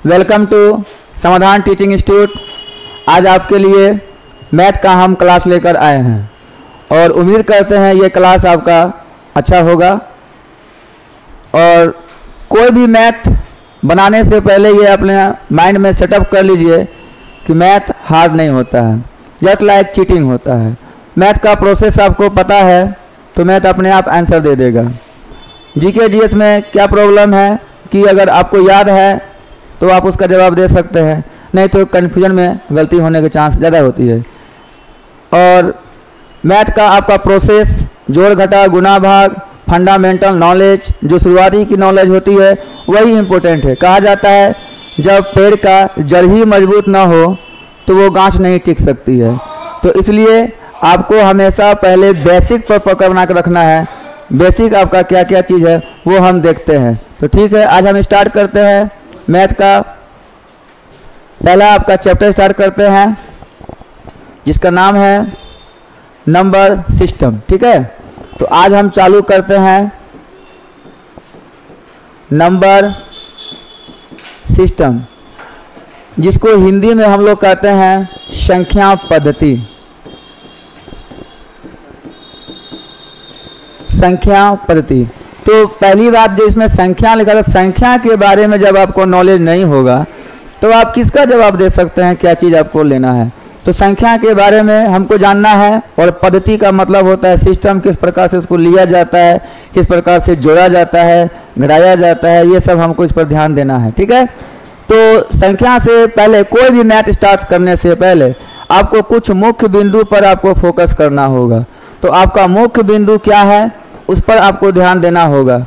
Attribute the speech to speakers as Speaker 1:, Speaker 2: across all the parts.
Speaker 1: Welcome to समाधान teaching institute. आज आपके लिए मैथ का हम क्लास लेकर आए हैं और उम्मीद करते हैं ये क्लास आपका अच्छा होगा। और कोई भी मैथ बनाने से पहले ये अपने माइंड में सेटअप कर लीजिए कि मैथ हार्ड नहीं होता है, जस्ट लाइक चीटिंग होता है। मैथ का प्रोसेस आपको पता है तो मैथ अपने आप आंसर दे देगा। जीके जीएस में क्या प्रॉब्लम है कि अगर आपको याद है तो आप उसका जवाब दे सकते हैं, नहीं तो कन्फ्यूजन में गलती होने के चांस ज़्यादा होती है। और मैथ का आपका प्रोसेस जोड़ घटा गुना भाग फंडामेंटल नॉलेज, जो शुरुआती की नॉलेज होती है वही इम्पोर्टेंट है। कहा जाता है जब पेड़ का जड़ ही मजबूत ना हो तो वो गांछ नहीं टिक सकती है। तो इसलिए आपको हमेशा पहले बेसिक पर पकड़ बना कर रखना है। बेसिक आपका क्या क्या चीज़ है वो हम देखते हैं। तो ठीक है, आज हम स्टार्ट करते हैं मैथ का पहला आपका चैप्टर स्टार्ट करते हैं जिसका नाम है नंबर सिस्टम। ठीक है, तो आज हम चालू करते हैं नंबर सिस्टम, जिसको हिंदी में हम लोग कहते हैं संख्या पद्धति। संख्या पद्धति। तो पहली बात जो इसमें संख्या लिखा था, संख्या के बारे में जब आपको नॉलेज नहीं होगा तो आप किसका जवाब दे सकते हैं, क्या चीज़ आपको लेना है। तो संख्या के बारे में हमको जानना है। और पद्धति का मतलब होता है सिस्टम, किस प्रकार से उसको लिया जाता है, किस प्रकार से जोड़ा जाता है, घटाया जाता है, ये सब हमको इस पर ध्यान देना है। ठीक है, तो संख्या से पहले कोई भी मैथ स्टार्ट करने से पहले आपको कुछ मुख्य बिंदु पर आपको फोकस करना होगा। तो आपका मुख्य बिंदु क्या है उस पर आपको ध्यान देना होगा।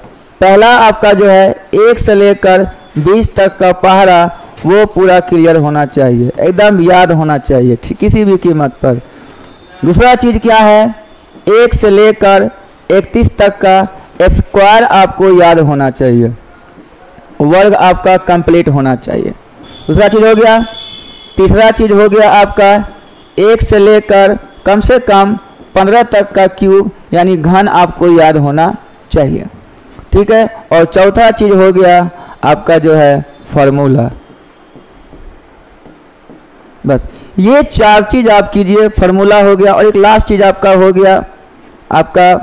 Speaker 1: पहला आपका जो है 1 से लेकर 20 तक का पहाड़ा वो पूरा क्लियर होना चाहिए, एकदम याद होना चाहिए किसी भी कीमत पर। दूसरा चीज़ क्या है, 1 से लेकर 31 तक का स्क्वायर आपको याद होना चाहिए, वर्ग आपका कंप्लीट होना चाहिए। दूसरा चीज़ हो गया। तीसरा चीज़ हो गया आपका 1 से लेकर कम से कम 15 तक का क्यूब यानी घन आपको याद होना चाहिए। ठीक है, और चौथा चीज़ हो गया आपका जो है फार्मूला। बस ये 4 चीज़ आप कीजिए, फार्मूला हो गया। और एक लास्ट चीज़ आपका हो गया आपका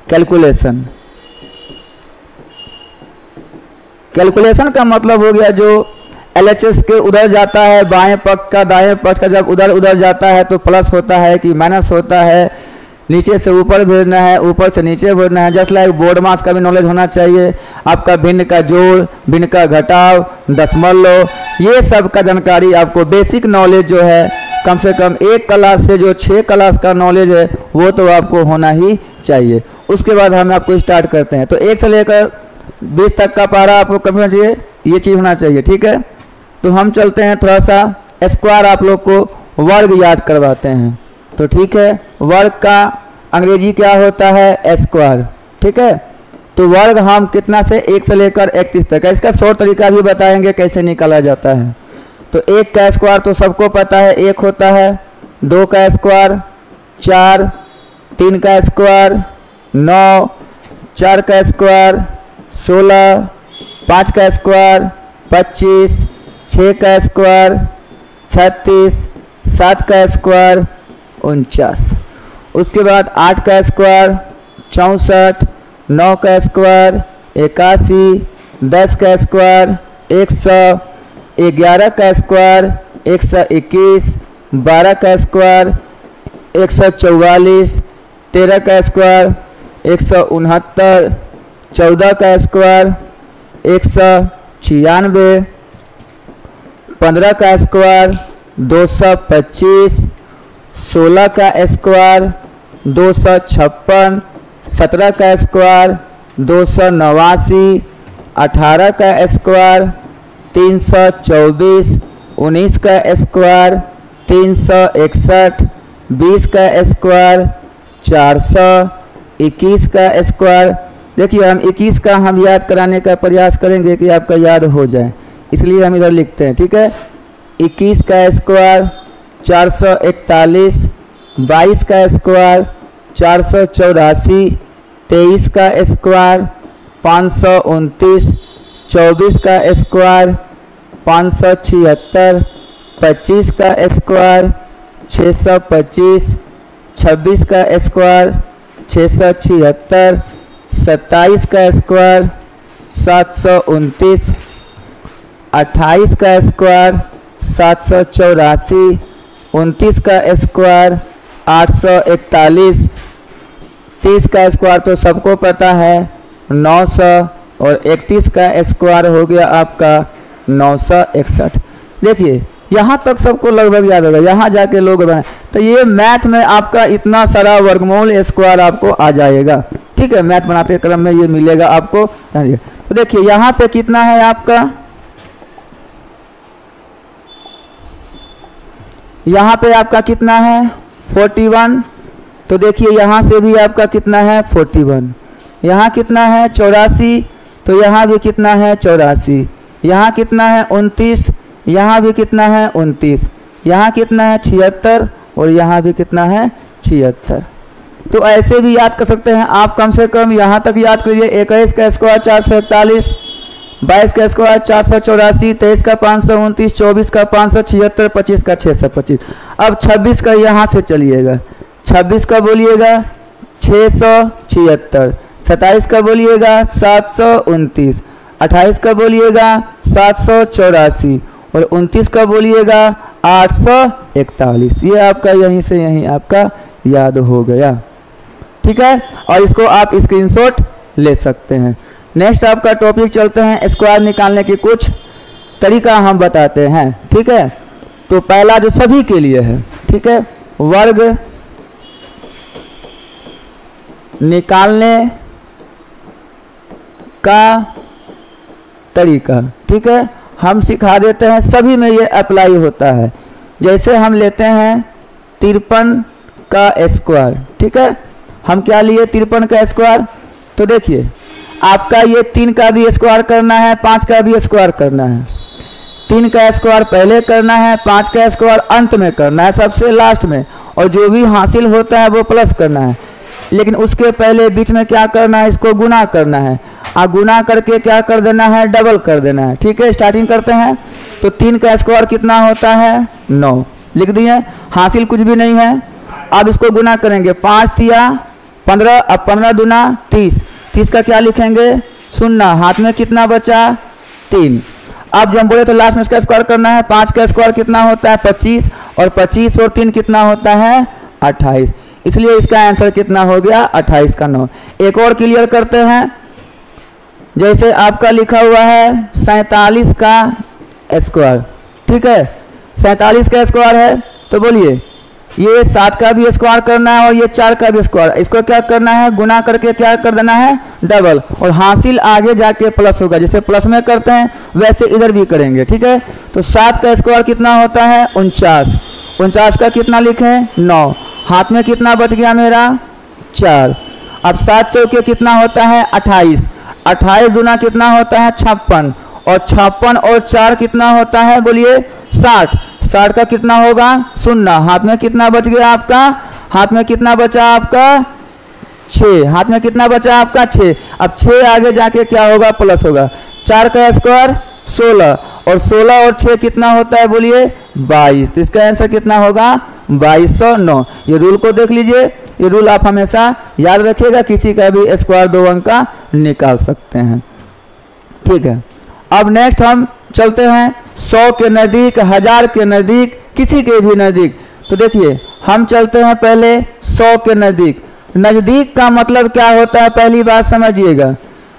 Speaker 1: कैलकुलेशन। कैलकुलेशन का मतलब हो गया जो LHS के उधर जाता है, बाएं पक्ष का दाएं पक्ष का जब उधर उधर जाता है तो प्लस होता है कि माइनस होता है, नीचे से ऊपर भेजना है, ऊपर से नीचे भेजना है। जस्ट लाइक बोर्ड मास का भी नॉलेज होना चाहिए। आपका भिन्न का जोड़, भिन्न का घटाव, दशमलव, ये सब का जानकारी आपको बेसिक नॉलेज जो है कम से कम 1 क्लास से जो 6 क्लास का नॉलेज है वो तो आपको होना ही चाहिए। उसके बाद हम आपको स्टार्ट करते हैं। तो 1 से लेकर 20 तक का पारा आपको कब होना चाहिए, ये चीज़ होना चाहिए। ठीक है, तो हम चलते हैं थोड़ा सा स्क्वायर आप लोग को वर्ग याद करवाते हैं। तो ठीक है, वर्ग का अंग्रेजी क्या होता है, स्क्वायर। ठीक है, तो वर्ग हम कितना से 1 से लेकर 31 तक है। इसका शॉर्ट तरीका भी बताएंगे कैसे निकाला जाता है। तो 1 का स्क्वायर तो सबको पता है 1 होता है, 2 का स्क्वायर 4, 3 का स्क्वायर 9, 4 का स्क्वायर 16, 5 का स्क्वायर 25, 6 का स्क्वायर 36, 7 का स्क्वायर 49। उसके बाद 8 का स्क्वायर 64, 9 का स्क्वायर 81, 10 का स्क्वायर 100, 11 का स्क्वायर 121, 12 का स्क्वायर 144, 13 का स्क्वायर 169, 14 का स्क्वायर 196, 15 का स्क्वायर 225, 16 का स्क्वायर 256, 17 का स्क्वायर 289, 18 का स्क्वायर 324, 19 का स्क्वायर 361, 20 का स्क्वायर 400, 21 का स्क्वायर। देखिए हम 21 का हम याद कराने का प्रयास करेंगे कि आपका याद हो जाए, इसलिए हम इधर लिखते हैं। ठीक है, 21 का स्क्वायर 441, 22 का स्क्वायर 484, 23 का स्क्वायर 529, 24 का स्क्वायर 576, 25 का स्क्वायर 625, 26 का स्क्वायर 676, 27 का स्क्वायर 729, 28 का स्क्वायर 784, 29 का स्क्वायर 841, 30 का स्क्वायर तो सबको पता है 900 और 31 का स्क्वायर हो गया आपका 961। देखिए यहाँ तक सबको लगभग याद होगा, यहाँ जाके लोग बनाए तो ये मैथ में आपका इतना सारा वर्गमूल स्क्वायर आपको आ जाएगा। ठीक है, मैथ बनाते क्रम में ये मिलेगा आपको। तो देखिए यहाँ पे कितना है आपका, यहाँ पे आपका कितना है 41। तो देखिए यहाँ से भी आपका कितना है 41, यहाँ कितना है 84, तो यहाँ भी कितना है 84, यहाँ कितना है 29, यहाँ भी कितना है 29, यहाँ कितना है 76 और यहाँ भी कितना है 76। तो ऐसे भी याद कर सकते हैं आप, कम से कम यहाँ तक याद करिए। 21 का स्क्वायर 441, 22 का स्क्वायर 484, 23 का 529, 24 का 576, 25 का 625। अब 26 का यहाँ से चलिएगा, 26 का बोलिएगा 676, 27 का बोलिएगा 729, 28 का बोलिएगा 784 और 29 का बोलिएगा 841। ये आपका यहीं से यहीं आपका याद हो गया। ठीक है, और इसको आप स्क्रीनशॉट ले सकते हैं। नेक्स्ट आपका टॉपिक चलते हैं, स्क्वायर निकालने की कुछ तरीका हम बताते हैं। ठीक है, तो पहला जो सभी के लिए है, ठीक है, वर्ग निकालने का तरीका। ठीक है, हम सिखा देते हैं, सभी में ये अप्लाई होता है। जैसे हम लेते हैं 53 का स्क्वायर। ठीक है, हम क्या लिए 53 का स्क्वायर, तो देखिए आपका ये 3 का भी स्क्वायर करना है, 5 का भी स्क्वायर करना है। 3 का स्क्वायर पहले करना है, 5 का स्क्वायर अंत में करना है, सबसे लास्ट में, और जो भी हासिल होता है वो प्लस करना है। लेकिन उसके पहले बीच में क्या करना है, इसको गुना करना है, और गुना करके क्या कर देना है, डबल कर देना है। ठीक है, स्टार्टिंग करते हैं। तो 3 का स्क्वायर कितना होता है 9, लिख दिए, हासिल कुछ भी नहीं है। अब इसको गुना करेंगे, 5 तिया 15, अब 15 दूना 30, 30 का क्या लिखेंगे 0, हाथ में कितना बचा 3। अब जब बोले तो लास्ट में इसका स्क्वायर करना है, 5 का स्क्वायर कितना होता है 25, और 25 और 3 कितना होता है 28, इसलिए इसका आंसर कितना हो गया 28 का 9। एक और क्लियर करते हैं, जैसे आपका लिखा हुआ है 47 का स्क्वायर। ठीक है, 47 का स्क्वायर है, तो बोलिए ये 7 का भी स्क्वायर करना है और ये 4 का भी स्क्वायर, इसको क्या करना है गुना करके क्या कर देना है डबल, और हासिल आगे जाके प्लस होगा। जैसे प्लस में करते हैं वैसे इधर भी करेंगे। ठीक है, तो 7 का स्क्वायर कितना होता है 49, 49 का कितना लिखें 9, हाथ में कितना बच गया मेरा 4। अब 7 चौके कितना होता है 28, 28 दूना कितना होता है 56, और 56 और 4 कितना होता है बोलिए 60, 60 का कितना होगा 0, हाथ में कितना बच गया आपका, हाथ में कितना बचा आपका 6, हाथ में कितना बचा आपका 6। अब 6 आगे जाके क्या होगा प्लस होगा, 4 का स्क्वायर 16, और 16 और 6 कितना होता है बोलिए 22, तो इसका आंसर कितना होगा 2209। ये रूल को देख लीजिए, ये रूल आप हमेशा याद रखिएगा, किसी का भी स्क्वायर 2 अंक का निकाल सकते हैं। ठीक है, अब नेक्स्ट हम चलते हैं 100 के नज़दीक, 1000 के नज़दीक, किसी के भी नज़दीक। तो देखिए हम चलते हैं पहले 100 के नज़दीक। नज़दीक का मतलब क्या होता है, पहली बात समझिएगा।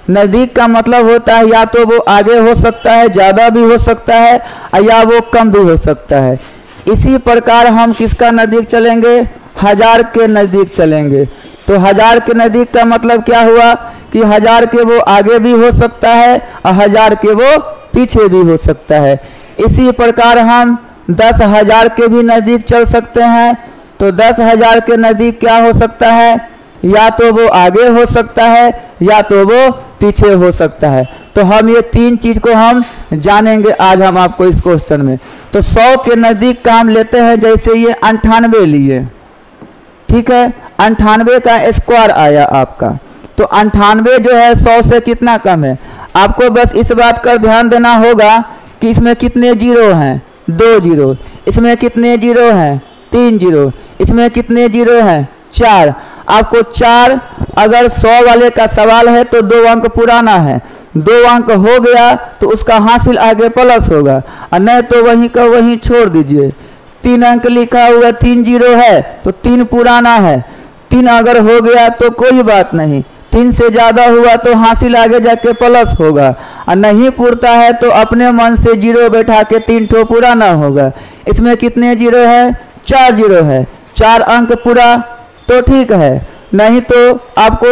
Speaker 1: नज़दीक का मतलब होता है या तो वो आगे हो सकता है, ज़्यादा भी हो सकता है, या वो कम भी हो सकता है। इसी प्रकार हम किसका नज़दीक चलेंगे, 1000 के नज़दीक चलेंगे। तो 1000 के नज़दीक का मतलब क्या हुआ कि 1000 के वो आगे भी हो सकता है और 1000 के वो पीछे भी हो सकता है। इसी प्रकार हम 10,000 के भी नज़दीक चल सकते हैं। तो 10,000 के नज़दीक क्या हो सकता है, या तो वो आगे हो सकता है या तो वो पीछे हो सकता है। तो हम ये 3 चीज़ को हम जानेंगे आज हम आपको इस क्वेश्चन में। तो 100 के नज़दीक का हम लेते हैं, जैसे ये 98 लिए। ठीक है, 98 का स्क्वायर आया आपका, तो 98 जो है 100 से कितना कम है, आपको बस इस बात का ध्यान देना होगा कि इसमें कितने जीरो हैं, 2 जीरो, इसमें कितने जीरो हैं, 3 जीरो, इसमें कितने जीरो हैं, 4। आपको 4, अगर 100 वाले का सवाल है तो 2 अंक पुराना है, 2 अंक हो गया तो उसका हासिल आगे प्लस होगा, और नहीं तो वहीं का वहीं छोड़ दीजिए। 3 अंक लिखा हुआ, 3 जीरो है तो 3 पुराना है, 3 अगर हो गया तो कोई बात नहीं, 3 से ज़्यादा हुआ तो हासिल आगे जाके प्लस होगा, और नहीं पुरता है तो अपने मन से जीरो बैठा के 3 ठो पुराना होगा। इसमें कितने जीरो है, 4 जीरो है, 4 अंक पूरा तो ठीक है, नहीं तो आपको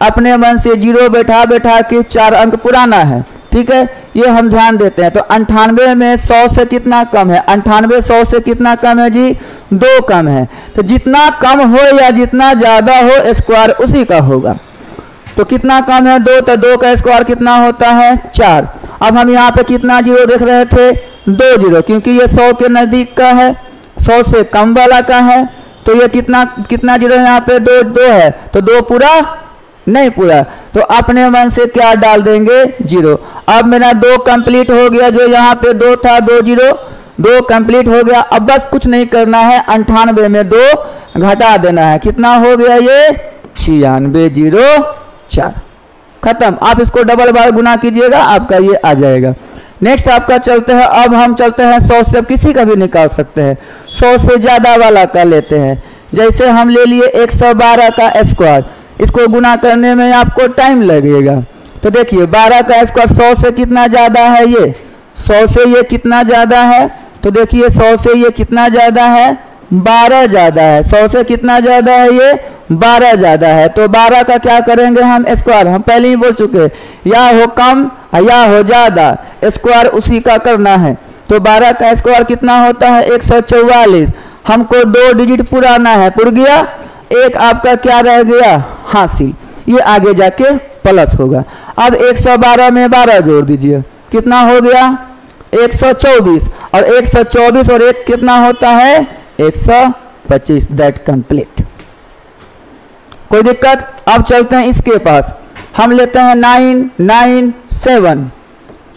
Speaker 1: अपने मन से जीरो बैठा बैठा के 4 अंक पुराना है। ठीक है, ये हम ध्यान देते हैं। तो 98 में 100 से कितना कम है, 98 100 से कितना कम है जी, 2 कम है। तो जितना कम हो या जितना ज़्यादा हो स्क्वायर उसी का होगा। तो कितना कम है, 2, तो 2 का स्क्वायर कितना होता है, 4। अब हम यहाँ पे कितना जीरो देख रहे थे, 2 जीरो, क्योंकि ये 100 के नज़दीक का है, 100 से कम वाला का है, तो ये कितना जीरो है यहाँ पे, 2 है, तो 2 पूरा नहीं पूरा, तो अपने मन से क्या डाल देंगे, जीरो। अब मेरा 2 कंप्लीट हो गया, जो यहाँ पे 2 था, 2 जीरो, 2 कंप्लीट हो गया। अब बस कुछ नहीं करना है, 98 में 2 घटा देना है, कितना हो गया ये, 96 जीरो 4, खत्म। आप इसको डबल बार गुना कीजिएगा, आपका ये आ जाएगा। नेक्स्ट आपका चलते हैं, अब हम चलते हैं 100 से, अब किसी का भी निकाल सकते हैं, 100 से ज़्यादा वाला का लेते हैं। जैसे हम ले लिए 112 का स्क्वायर, इसको गुना करने में आपको टाइम लगेगा। तो देखिए 12 का स्क्वायर 100 से कितना ज़्यादा है, ये 100 से ये कितना ज़्यादा है, तो देखिए 100 से ये कितना ज़्यादा है, 12 ज़्यादा है। 100 से कितना ज़्यादा है, ये 12 ज़्यादा है। तो 12 का क्या करेंगे हम, स्क्वायर, हम पहले ही बोल चुके, या हो कम या हो ज़्यादा, स्क्वायर उसी का करना है। तो 12 का स्क्वायर कितना होता है, 144। हमको 2 डिजिट पुराना है, पुर गया, एक आपका क्या रह गया, हासिल, ये आगे जाके प्लस होगा। अब 112 में 12 जोड़ दीजिए, कितना हो गया, 124, और 124 और 1 कितना होता है, 125। दैट कंप्लीट, कोई दिक्कत। अब चलते हैं इसके पास, हम लेते हैं 997।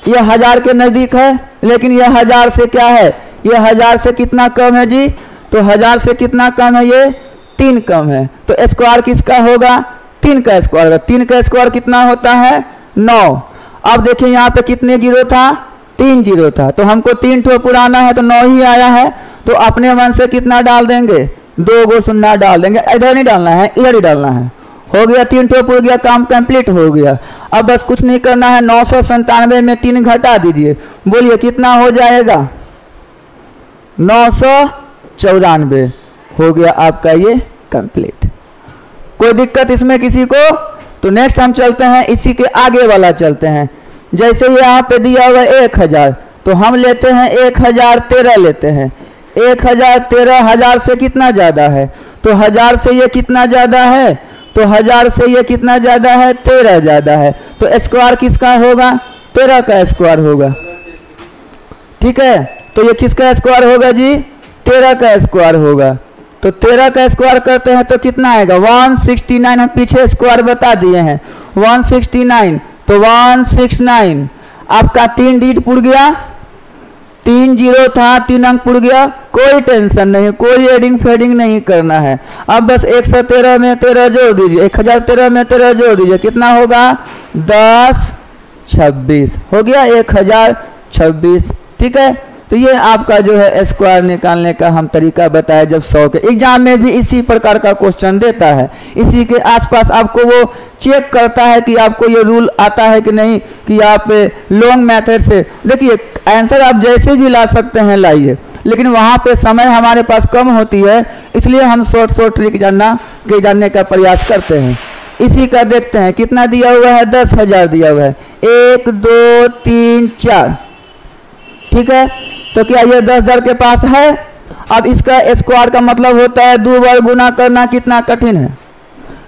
Speaker 1: ये 1000 के नज़दीक है, लेकिन ये 1000 से क्या है, ये 1000 से कितना कम है जी, तो 1000 से कितना कम है, ये 3 कम है। तो स्क्वायर किसका होगा, 3 का स्क्वायर। 3 का स्क्वायर कितना होता है, 9। अब देखिए यहाँ पे कितने जीरो था, 3 जीरो था, तो हमको 3 ठो पुराना है तो 9 ही आया है। तो अपने मन से कितना डाल देंगे, 2 गो शून्य डाल देंगे, इधर नहीं डालना है, इधर ही डालना है। हो गया, 3 ठो पुर गया, काम कंप्लीट हो गया। अब बस कुछ नहीं करना है, 997 में 3 घटा दीजिए, बोलिए कितना हो जाएगा, 994 हो गया आपका ये कंप्लीट। कोई दिक्कत इसमें किसी को। तो नेक्स्ट हम चलते हैं, इसी के आगे वाला चलते हैं। जैसे ये यहाँ पे दिया हुआ 1000, तो हम लेते हैं 1013 लेते हैं। 1013 1000 से कितना ज़्यादा है, तो 1000 से ये कितना ज़्यादा है, तो 1000 से ये कितना ज़्यादा है, 13 ज़्यादा है। तो स्क्वायर किसका होगा, 13 का स्क्वायर होगा। ठीक है, तो ये किसका स्क्वायर होगा जी, 13 का स्क्वायर होगा। तो 13 का स्क्वायर करते हैं तो कितना आएगा, 169। हम पीछे स्क्वायर बता दिए हैं, 169, तो 169 आपका 3 डिजिट पुर गया, 3 जीरो था, 3 अंक पुर गया, कोई टेंशन नहीं, कोई एडिंग फेडिंग नहीं करना है। अब बस 113 में 13 जोड़ दीजिए, 1013 में 13 जोड़ दीजिए, कितना होगा, 10 26 हो गया, 1026। ठीक है, तो ये आपका जो है स्क्वायर निकालने का हम तरीका बताया। जब 100 के एग्जाम में भी इसी प्रकार का क्वेश्चन देता है, इसी के आसपास आपको वो चेक करता है कि आपको ये रूल आता है कि नहीं, कि आप लॉन्ग मेथड से देखिए आंसर आप जैसे भी ला सकते हैं लाइए, लेकिन वहाँ पे समय हमारे पास कम होती है, इसलिए हम शॉर्ट ट्रिक जानने का प्रयास करते हैं। इसी का देखते हैं, कितना दिया हुआ है, 10,000 दिया हुआ है, 1 2 3 4। ठीक है, तो क्या ये 10,000 के पास है। अब इसका स्क्वायर का मतलब होता है 2 बार गुना करना, कितना कठिन है,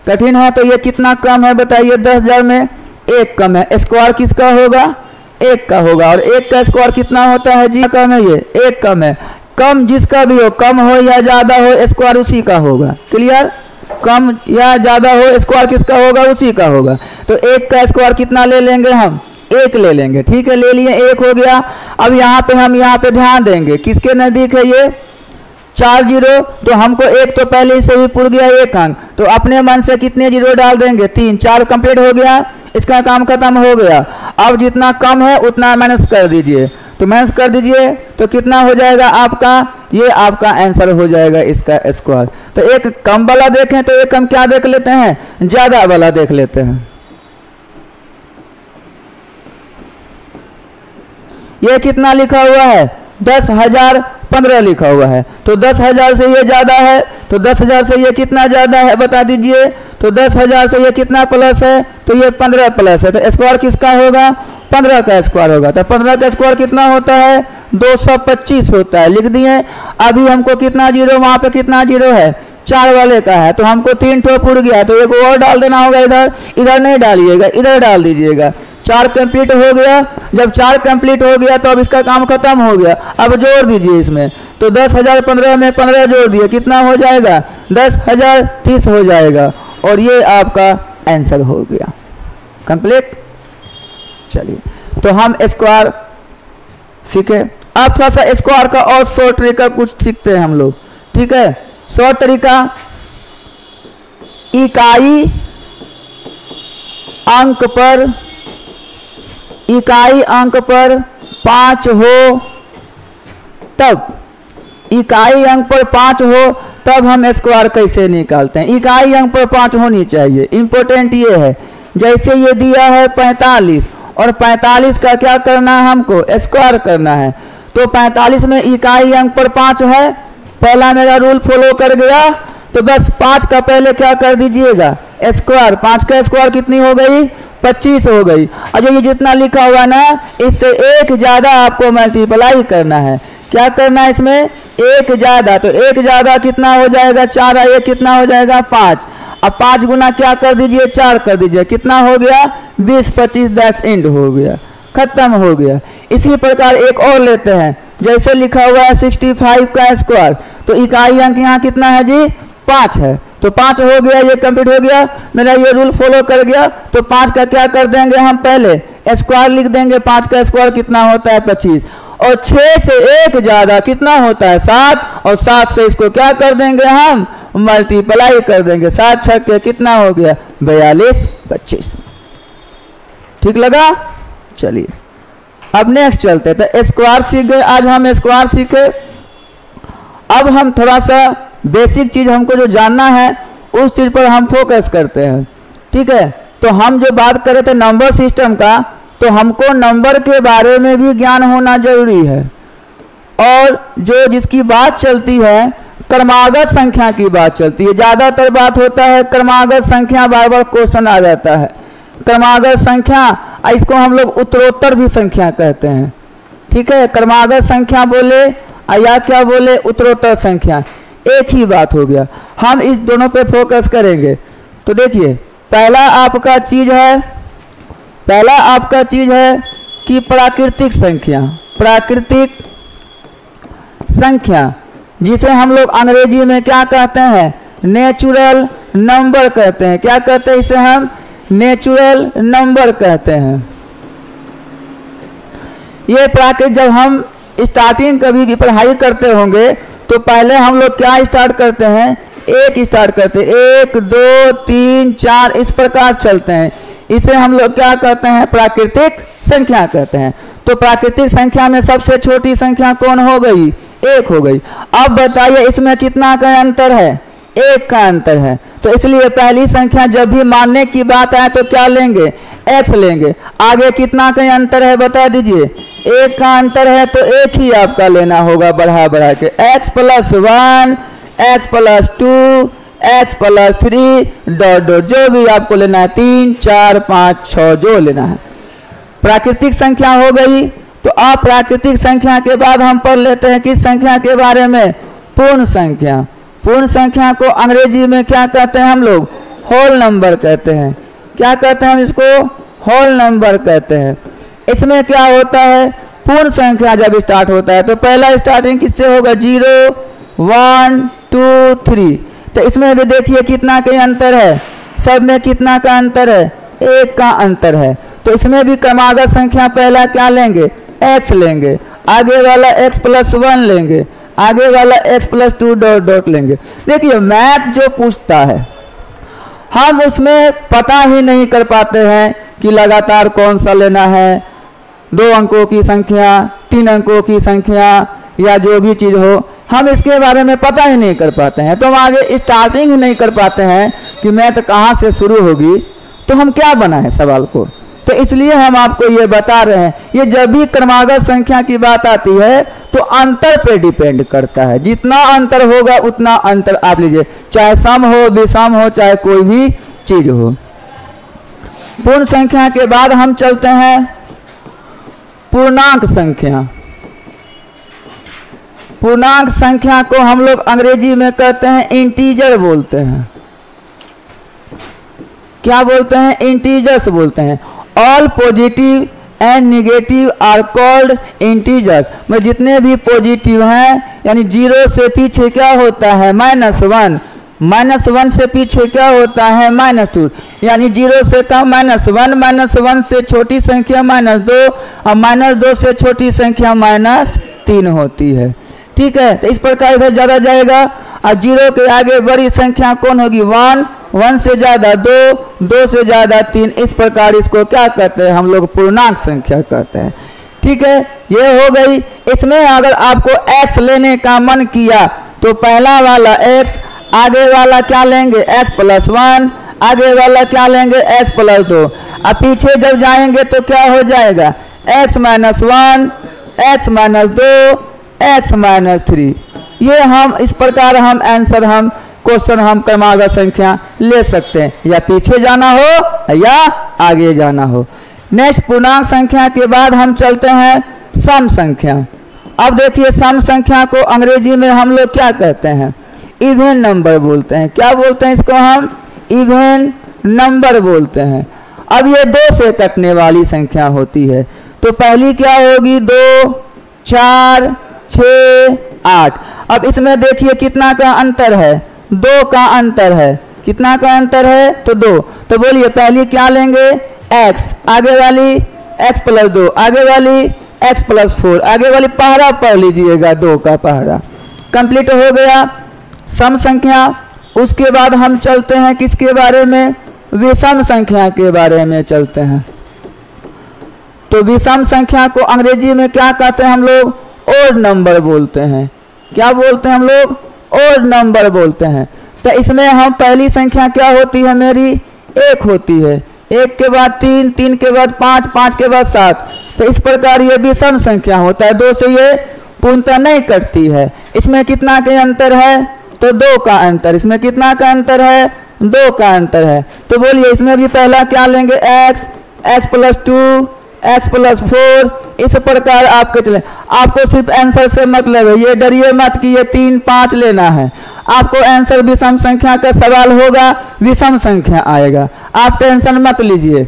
Speaker 1: कठिन है। तो ये कितना कम है बताइए, 10,000 में 1 कम है, स्क्वायर किसका होगा, 1 का होगा। और 1 का स्क्वायर कितना होता है जी, कम है, ये 1 कम है। कम जिसका भी हो, कम हो या ज़्यादा हो, स्क्वायर उसी का होगा। क्लियर, कम या ज़्यादा हो, स्क्वायर किसका होगा, उसी का होगा। तो 1 का स्क्वायर कितना ले लेंगे हम, 1 ले लेंगे। ठीक है, ले लिए, 1 हो गया। अब यहाँ पे हम यहाँ पे ध्यान देंगे, किसके नज़दीक है ये 4 जीरो, तो हमको 1 तो पहले से ही पुर गया 1 अंक, तो अपने मन से कितने जीरो डाल देंगे 3, 4 कंप्लीट हो गया, इसका काम खत्म हो गया। अब जितना कम है उतना माइनस कर दीजिए, तो माइनस कर दीजिए तो कितना हो जाएगा आपका, ये आपका आंसर हो जाएगा इसका स्क्वायर। तो एक कम वाला देखें तो एक हम क्या देख लेते हैं, ज़्यादा वाला देख लेते हैं। ये कितना लिखा हुआ है 10,015 लिखा हुआ है, तो 10,000 से ये ज़्यादा है, तो 10,000 से ये कितना ज़्यादा है बता दीजिए, तो 10,000 से ये कितना प्लस है, तो ये 15 प्लस है, तो स्क्वायर किसका होगा 15 का स्क्वायर होगा। तो 15 का स्क्वायर कितना होता है 225 होता है, लिख दिए। अभी हमको कितना जीरो, वहाँ पे कितना जीरो है 4 वाले का है, तो हमको 3 ठो पुर गया, तो एक और डाल देना होगा इधर, इधर नहीं डालिएगा, इधर डाल दीजिएगा। 4 कंप्लीट हो गया, जब 4 कंप्लीट हो गया तो अब इसका काम खत्म हो गया। अब जोड़ दीजिए इसमें, तो 10,015 में 15 जोड़ दिए, कितना हो जाएगा 10,030 हो जाएगा, और ये आपका आंसर हो गया कंप्लीट। चलिए, तो हम स्क्वायर सीखे। अब थोड़ा सा स्क्वायर का और शॉर्ट तरीका कुछ सीखते हैं हम लोग। ठीक है, शॉर्ट तरीका, इकाई अंक पर 5 हो तब, इकाई अंक पर 5 हो तब हम स्क्वायर कैसे निकालते हैं। इकाई अंक पर 5 होनी चाहिए, इंपॉर्टेंट ये है। जैसे ये दिया है 45, और 45 का क्या करना है हमको स्क्वायर करना है, तो 45 में इकाई अंक पर 5 है, पहला मेरा रूल फॉलो कर गया, तो बस 5 का पहले क्या कर दीजिएगा स्क्वायर। 5 का स्क्वायर कितनी हो गई 25 हो गई। और जो ये जितना लिखा हुआ ना, इससे एक ज़्यादा आपको मल्टीप्लाई करना है। क्या करना है इसमें, एक ज़्यादा, तो एक ज़्यादा कितना हो जाएगा 4, एक कितना हो जाएगा 5। अब 5 गुना क्या कर दीजिए 4 कर दीजिए, कितना हो गया 20, 25, दैट्स एंड हो गया, खत्म हो गया। इसी प्रकार एक और लेते हैं, जैसे लिखा हुआ है 65 का स्क्वायर, तो इकाई अंक यहाँ कितना है जी 5 है, तो 5 हो गया, ये कंप्लीट हो गया, मेरा ये रूल फॉलो कर गया। तो 5 का क्या कर देंगे हम पहले स्क्वायर लिख देंगे, 5 का स्क्वायर कितना होता है 25, और 6 से एक ज़्यादा कितना होता है 7, और 7 से इसको क्या कर देंगे हम मल्टीप्लाई कर देंगे, 7 6 के कितना हो गया 42, 25। ठीक लगा। चलिए अब नेक्स्ट चलते, तो स्क्वायर सीख गए, आज हम स्क्वायर सीखे। अब हम थोड़ा सा बेसिक चीज़ हमको जो जानना है उस चीज़ पर हम फोकस करते हैं। ठीक है, तो हम जो बात कर रहे थे नंबर सिस्टम का, तो हमको नंबर के बारे में भी ज्ञान होना जरूरी है। और जो जिसकी बात चलती है क्रमागत संख्या की बात चलती है, ज़्यादातर बात होता है क्रमागत संख्या, बार बार क्वेश्चन आ जाता है क्रमागत संख्या, इसको हम लोग उत्तरोत्तर भी संख्या कहते हैं। ठीक है, क्रमागत संख्या बोले या क्या बोले उत्तरोत्तर संख्या, एक ही बात हो गया। हम इस दोनों पे फोकस करेंगे। तो देखिए, पहला आपका चीज़ है कि प्राकृतिक संख्या, प्राकृतिक संख्या जिसे हम लोग अंग्रेजी में क्या कहते हैं नेचुरल नंबर कहते हैं। क्या कहते हैं इसे हम नेचुरल नंबर कहते हैं। ये प्राकृतिक, जब हम स्टार्टिंग कभी भी पढ़ाई करते होंगे तो पहले हम लोग क्या स्टार्ट करते हैं, एक स्टार्ट करते हैं, 1 2 3 4 इस प्रकार चलते हैं। इसे हम लोग क्या कहते हैं प्राकृतिक संख्या कहते हैं। तो प्राकृतिक संख्या में सबसे छोटी संख्या कौन हो गई 1 हो गई। अब बताइए इसमें कितना का अंतर है 1 का अंतर है। तो इसलिए पहली संख्या जब भी मानने की बात आए तो क्या लेंगे x लेंगे। आगे कितना का अंतर है बता दीजिए 1 का अंतर है, तो 1 ही आपका लेना होगा बढ़ा बढ़ा के, x + 1 x + 2 x + 3 dot dot, जो भी आपको लेना है 3 4 5 6 जो लेना है। प्राकृतिक संख्या हो गई। तो अप्राकृतिक संख्या के बाद हम पढ़ लेते हैं किस संख्या के बारे में, पूर्ण संख्या। पूर्ण संख्या को अंग्रेजी में क्या कहते हैं हम लोग होल नंबर कहते हैं। क्या कहते हैं हम इसको होल नंबर कहते हैं। इसमें क्या होता है पूर्ण संख्या जब स्टार्ट होता है तो पहला स्टार्टिंग किससे होगा 0 1 2 3। तो इसमें भी देखिए कितना का अंतर है, सब में कितना का अंतर है 1 का अंतर है। तो इसमें भी क्रमागत संख्या पहला क्या लेंगे, x लेंगे, आगे वाला x प्लस 1 लेंगे, आगे वाला x प्लस 2 डॉट डॉट लेंगे। देखिए मैथ जो पूछता है हम उसमें पता ही नहीं कर पाते हैं कि लगातार कौन सा लेना है, 2 अंकों की संख्या, 3 अंकों की संख्या या जो भी चीज़ हो, हम इसके बारे में पता ही नहीं कर पाते हैं। तो हम आगे स्टार्टिंग ही नहीं कर पाते हैं कि मैथ कहाँ से शुरू होगी, तो हम क्या बनाएं सवाल को। तो इसलिए हम आपको ये बता रहे हैं, ये जब भी क्रमागत संख्या की बात आती है तो अंतर पे डिपेंड करता है। जितना अंतर होगा उतना अंतर आप लीजिए, चाहे सम हो, विषम हो, चाहे कोई भी चीज हो। पूर्ण संख्या के बाद हम चलते हैं पूर्णांक संख्या। पूर्णांक संख्या को हम लोग अंग्रेजी में कहते हैं इंटीजर बोलते हैं। क्या बोलते हैं, इंटीजर्स बोलते हैं। All positive and negative are called integers. में जितने भी पॉजिटिव हैं, यानी 0 से पीछे क्या होता है -1, -1 से पीछे क्या होता है -2, यानी 0 से कम -1, -1 से छोटी संख्या -2 और -2 से छोटी संख्या -3 होती है। ठीक है, तो इस प्रकार इधर ज़्यादा जाएगा और 0 के आगे बड़ी संख्या कौन होगी, 1, 1 से ज़्यादा 2, 2 से ज़्यादा 3। इस प्रकार इसको क्या कहते हैं, हम लोग पूर्णांक संख्या कहते हैं। ठीक है, ये हो गई। इसमें अगर आपको x लेने का मन किया तो पहला वाला x, आगे वाला क्या लेंगे x प्लस 1, आगे वाला क्या लेंगे x प्लस 2, अब पीछे जब जाएंगे तो क्या हो जाएगा x minus 1, x minus 2, x minus 3। ये हम इस प्रकार हम आंसर हम क्वेश्चन हम क्रमागत संख्या ले सकते हैं, या पीछे जाना हो या आगे जाना हो। नेक्स्ट पूर्णांक संख्या के बाद हम चलते हैं सम संख्या। अब देखिए सम संख्या को अंग्रेजी में हम लोग क्या कहते हैं, इवन नंबर बोलते हैं। क्या बोलते हैं इसको, हम इवन नंबर बोलते हैं। अब ये 2 से कटने वाली संख्या होती है, तो पहली क्या होगी 2, 4, 6, 8। अब इसमें देखिए कितना का अंतर है, 2 का अंतर है। कितना का अंतर है, तो 2। तो बोलिए पहली क्या लेंगे x, आगे वाली x प्लस 2, आगे वाली x प्लस 4, आगे वाली पहरा पढ़ लीजिएगा, 2 का पहरा। कंप्लीट हो गया सम संख्या। उसके बाद हम चलते हैं किसके बारे में, विषम संख्या के बारे में चलते हैं। तो विषम संख्या को अंग्रेजी में क्या कहते हैं हम लोग, ओड नंबर बोलते हैं। क्या बोलते हैं हम लोग, ओड नंबर बोलते हैं। तो इसमें हम पहली संख्या क्या होती है मेरी, 1 होती है, 1 के बाद 3, 3 के बाद 5, 5 के बाद 7। तो इस प्रकार ये विषम संख्या होता है, 2 से ये पूर्णतः नहीं कटती है। इसमें कितना के अंतर है, तो 2 का अंतर। इसमें कितना का अंतर है, 2 का अंतर है। तो बोलिए इसमें भी पहला क्या लेंगे x, x plus 2, x plus 4। इस प्रकार आपके चले, आपको सिर्फ आंसर से मतलब है, ये डरिए मत कि ये 3, 5 लेना है। आपको आंसर विषम संख्या का सवाल होगा, विषम संख्या आएगा, आप टेंशन मत लीजिए।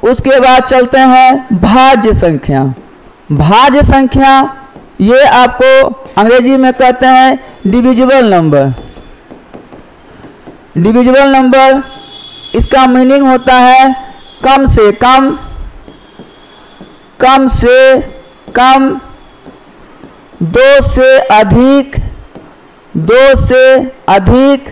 Speaker 1: उसके बाद चलते हैं भाज्य संख्या। भाज्य संख्या ये आपको अंग्रेजी में कहते हैं डिविजिबल नंबर। डिविजिबल नंबर इसका मीनिंग होता है कम से कम, कम से कम, 2 से अधिक, 2 से अधिक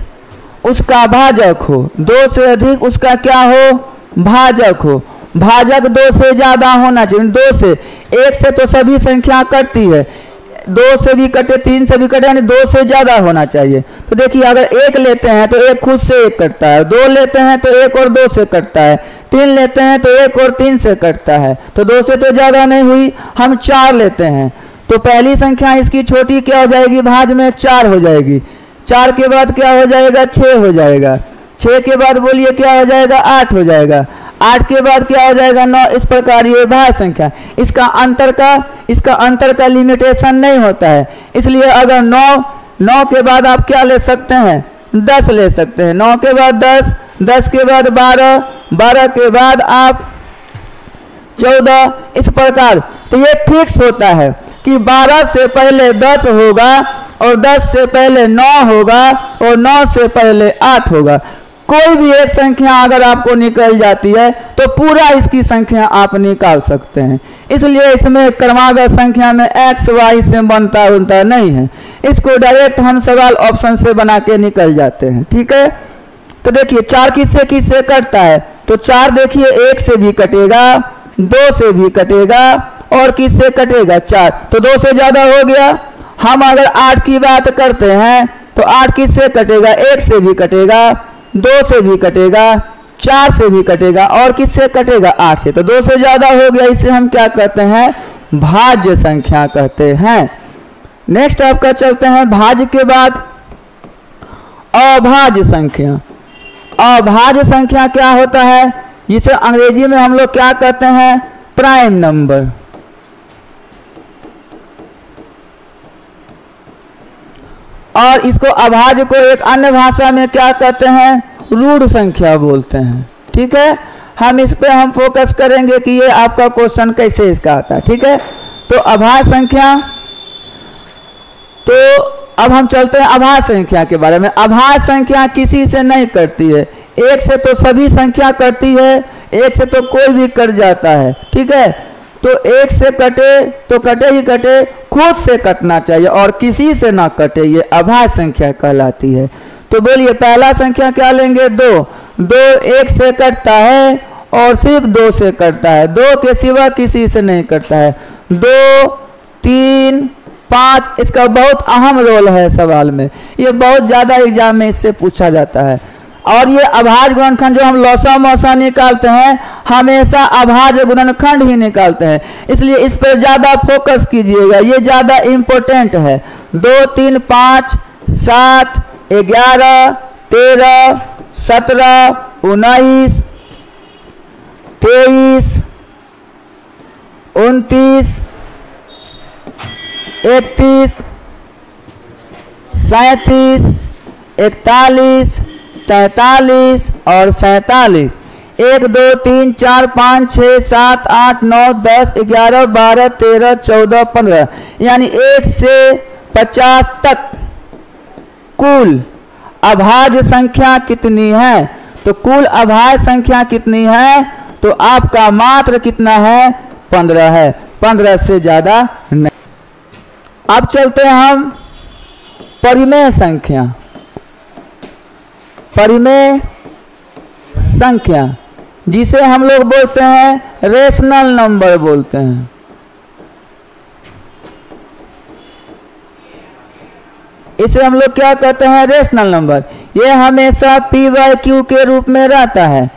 Speaker 1: उसका भाजक हो, 2 से अधिक उसका क्या हो, भाजक हो। भाजक 2 से ज़्यादा होना चाहिए। 2 से, 1 से तो सभी संख्या कटती है, 2 से भी कटे, 3 से भी कटे, यानी 2 से ज़्यादा होना चाहिए। तो देखिए अगर 1 लेते हैं तो 1 खुद से 1 कटता है, 2 लेते हैं तो 1 और 2 से कटता है, 3 लेते हैं तो 1 और 3 से कटता है। तो 2 से तो ज़्यादा नहीं हुई, हम 4 लेते हैं तो पहली संख्या इसकी छोटी क्या हो जाएगी, भाज में 4 हो जाएगी। 4 के बाद क्या हो जाएगा, 6 हो जाएगा। 6 के बाद बोलिए क्या हो जाएगा, 8 हो जाएगा। 8 के बाद क्या हो जाएगा, 9। इस प्रकार ये भाज्य संख्या, इसका अंतर का लिमिटेशन नहीं होता है। इसलिए अगर 9 के बाद आप क्या ले सकते हैं, 10 ले सकते हैं। 9 के बाद 10, 10 के बाद 12, 12 के बाद आप 14। इस प्रकार तो ये फिक्स होता है कि 12 से पहले 10 होगा और 10 से पहले 9 होगा और 9 से पहले 8 होगा। कोई भी एक संख्या अगर आपको निकल जाती है तो पूरा इसकी संख्या आप निकाल सकते हैं। इसलिए इसमें क्रमागत संख्या में एक्स वाई से बनता उनता नहीं है, इसको डायरेक्ट हम सवाल ऑप्शन से बना के निकल जाते हैं। ठीक है, तो देखिए 4 किससे किससे कटता है, तो 4 देखिए 1 से भी कटेगा, 2 से भी कटेगा और किससे कटेगा 4, तो 2 से ज़्यादा हो गया। हम अगर 8 की बात करते हैं तो 8 किससे कटेगा, 1 से भी कटेगा, 2 से भी कटेगा, 4 से भी कटेगा और किससे कटेगा 8 से, तो 2 से ज़्यादा हो गया। इसे हम क्या कहते हैं, भाज्य संख्या कहते हैं। नेक्स्ट आपका चलते हैं भाज्य के बाद अभाज्य संख्या। अभाज्य संख्या क्या होता है, जिसे अंग्रेजी में हम लोग क्या कहते हैं, प्राइम नंबर। और इसको अभाज्य को एक अन्य भाषा में क्या कहते हैं, रूढ़ संख्या बोलते हैं। ठीक है, हम इस पे हम फोकस करेंगे कि ये आपका क्वेश्चन कैसे इसका आता है। ठीक है, तो अभाज्य संख्या, तो अब हम चलते हैं अभाज्य संख्या के बारे में। अभाज्य संख्या किसी से नहीं कटती है, 1 से तो सभी संख्या कटती है, 1 से तो कोई भी कट जाता है। ठीक है, तो 1 से कटे तो कटे ही कटे, खुद से कटना चाहिए और किसी से ना कटे, ये अभाज्य संख्या कहलाती है। तो बोलिए पहला संख्या क्या लेंगे, 2। 2 1 से कटता है और सिर्फ 2 से कटता है, 2 के सिवा किसी से नहीं कटता है। 2 3 5 इसका बहुत अहम रोल है सवाल में, ये बहुत ज़्यादा एग्जाम में इससे पूछा जाता है। और ये अभाज्य गुणनखंड जो हम लौसा मौसा निकालते हैं, हमेशा अभाज्य गुणनखंड ही निकालते हैं, इसलिए इस पर ज़्यादा फोकस कीजिएगा, ये ज़्यादा इम्पोर्टेंट है। 2 3 5 7 11 13 17 19 23 29 31 37 41 43 और 47। 1 2 3 4 5 6 7 8 9 10 11 12 13 14 15, यानी 1 से 50 तक कुल अभाज्य संख्या कितनी है, तो कुल अभाज्य संख्या कितनी है, तो आपका मात्र कितना है, 15 है, 15 से ज़्यादा नहीं। अब चलते हैं हम परिमेय संख्या। परिमेय संख्या जिसे हम लोग बोलते हैं रेशनल नंबर बोलते हैं। इसे हम लोग क्या कहते हैं, रेशनल नंबर। ये हमेशा p/q के रूप में रहता है,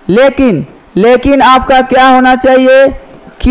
Speaker 1: लेकिन आपका क्या होना चाहिए, q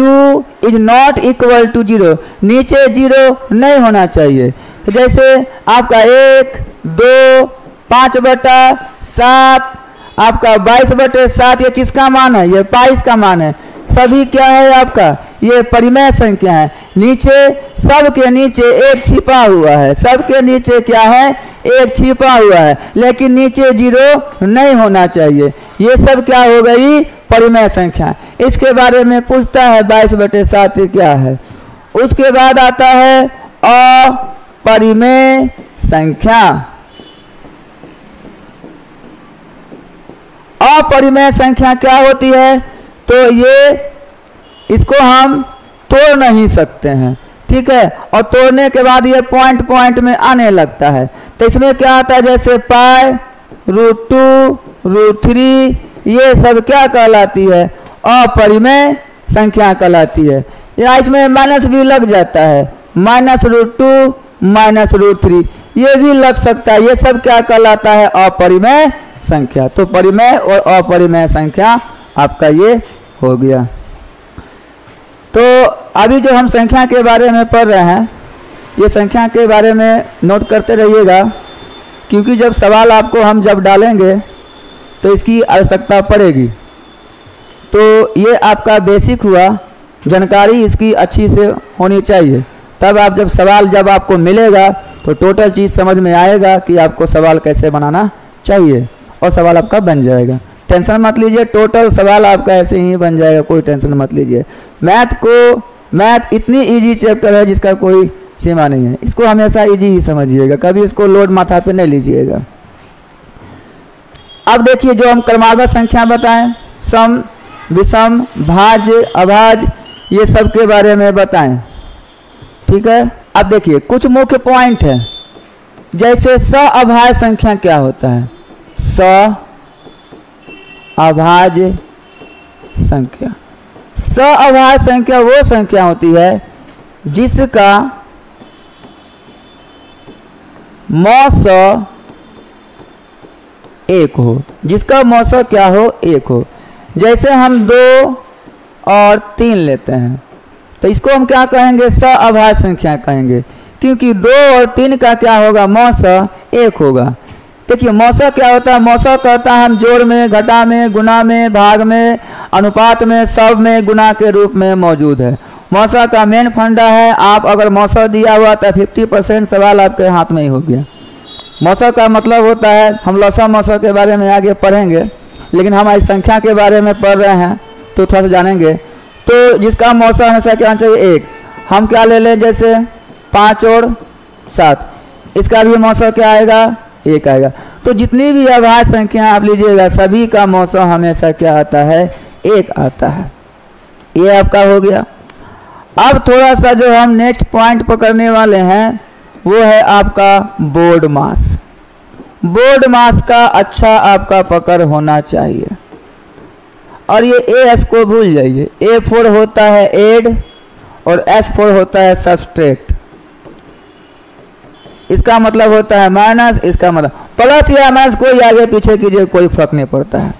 Speaker 1: is not equal to 0, नीचे 0 नहीं होना चाहिए। तो जैसे आपका 1 2 5/7 आपका 22/7, ये किसका मान है, ये पाइस का मान है। सभी क्या है आपका, ये परिमेय संख्या है। नीचे सब के नीचे एक छिपा हुआ है, सब के नीचे क्या है, एक छिपा हुआ है, लेकिन नीचे 0 नहीं होना चाहिए। ये सब क्या हो गई, परिमेय संख्या। इसके बारे में पूछता है 22/7 क्या है। उसके बाद आता है अपरिमेय संख्या। अपरिमेय संख्या क्या होती है, तो ये इसको हम तोड़ नहीं सकते हैं। ठीक है, और तोड़ने के बाद ये पॉइंट पॉइंट में आने लगता है। तो इसमें क्या आता है, जैसे पाई, √2, √3, ये सब क्या कहलाती है, अपरिमेय संख्या कहलाती है। या इसमें माइनस भी लग जाता है, -√2 -√3 ये भी लग सकता है। ये सब क्या कहलाता है, अपरिमेय संख्या। तो परिमेय और अपरिमेय संख्या आपका ये हो गया। तो अभी जो हम संख्या के बारे में पढ़ रहे हैं, ये संख्या के बारे में नोट करते रहिएगा, क्योंकि जब सवाल आपको हम जब डालेंगे तो इसकी आवश्यकता पड़ेगी। तो ये आपका बेसिक हुआ, जानकारी इसकी अच्छी से होनी चाहिए, तब आप जब सवाल जब आपको मिलेगा तो टोटल चीज़ समझ में आएगा कि आपको सवाल कैसे बनाना चाहिए और सवाल आपका बन जाएगा। टेंशन मत लीजिए, टोटल सवाल आपका ऐसे ही बन जाएगा, कोई टेंशन मत लीजिए। मैथ इतनी इजी चैप्टर है जिसका कोई सीमा नहीं है, इसको हमेशा इजी ही समझिएगा, कभी इसको लोड माथा पे नहीं लीजिएगा। अब देखिए जो हम क्रमागत संख्या बताएं, सम, विषम, भाज्य, अभाज्य, ये सब के बारे में बताएं। ठीक है। अब देखिए कुछ मुख्य पॉइंट है, जैसे स अभाज्य संख्या क्या होता है? स अभाज्य संख्या, स अभाज्य संख्या वो संख्या होती है जिसका मौसा एक हो, जिसका मौसा क्या हो? एक हो। जैसे हम 2 और 3 लेते हैं तो इसको हम क्या कहेंगे? स अभाज्य संख्या कहेंगे, क्योंकि 2 और 3 का क्या होगा? मौसा एक होगा। देखिए मौसा क्या होता है? मौसा कहता है हम जोड़ में, घटा में, गुना में, भाग में, अनुपात में, सब में गुना के रूप में मौजूद है। मौसा का मेन फंडा है। आप अगर मौसा दिया हुआ तो 50% सवाल आपके हाथ में ही हो गया। मौसा का मतलब होता है, हम लसा मौसा के बारे में आगे पढ़ेंगे, लेकिन हम इस संख्या के बारे में पढ़ रहे हैं तो थोड़ा सा जानेंगे। तो जिसका मौसा हमेशा क्या होना चाहिए? एक। हम क्या ले लें? जैसे 5 और 7, इसका भी मौसा क्या आएगा? एक आएगा। तो जितनी भी अभाज्य संख्या आप लीजिएगा सभी का मौसा हमेशा क्या आता है? एक आता है। ये आपका हो गया। अब थोड़ा सा जो हम नेक्स्ट पॉइंट पकड़ने वाले हैं वो है आपका बोर्ड मास। बोर्ड मास का अच्छा आपका पकड़ होना चाहिए। और ये एस को भूल जाइए। A4 होता है एड और S4 होता है सब्सट्रैक्ट। इसका मतलब होता है माइनस, इसका मतलब प्लस या माइनस, कोई आगे पीछे कीजिए कोई फर्क नहीं पड़ता है।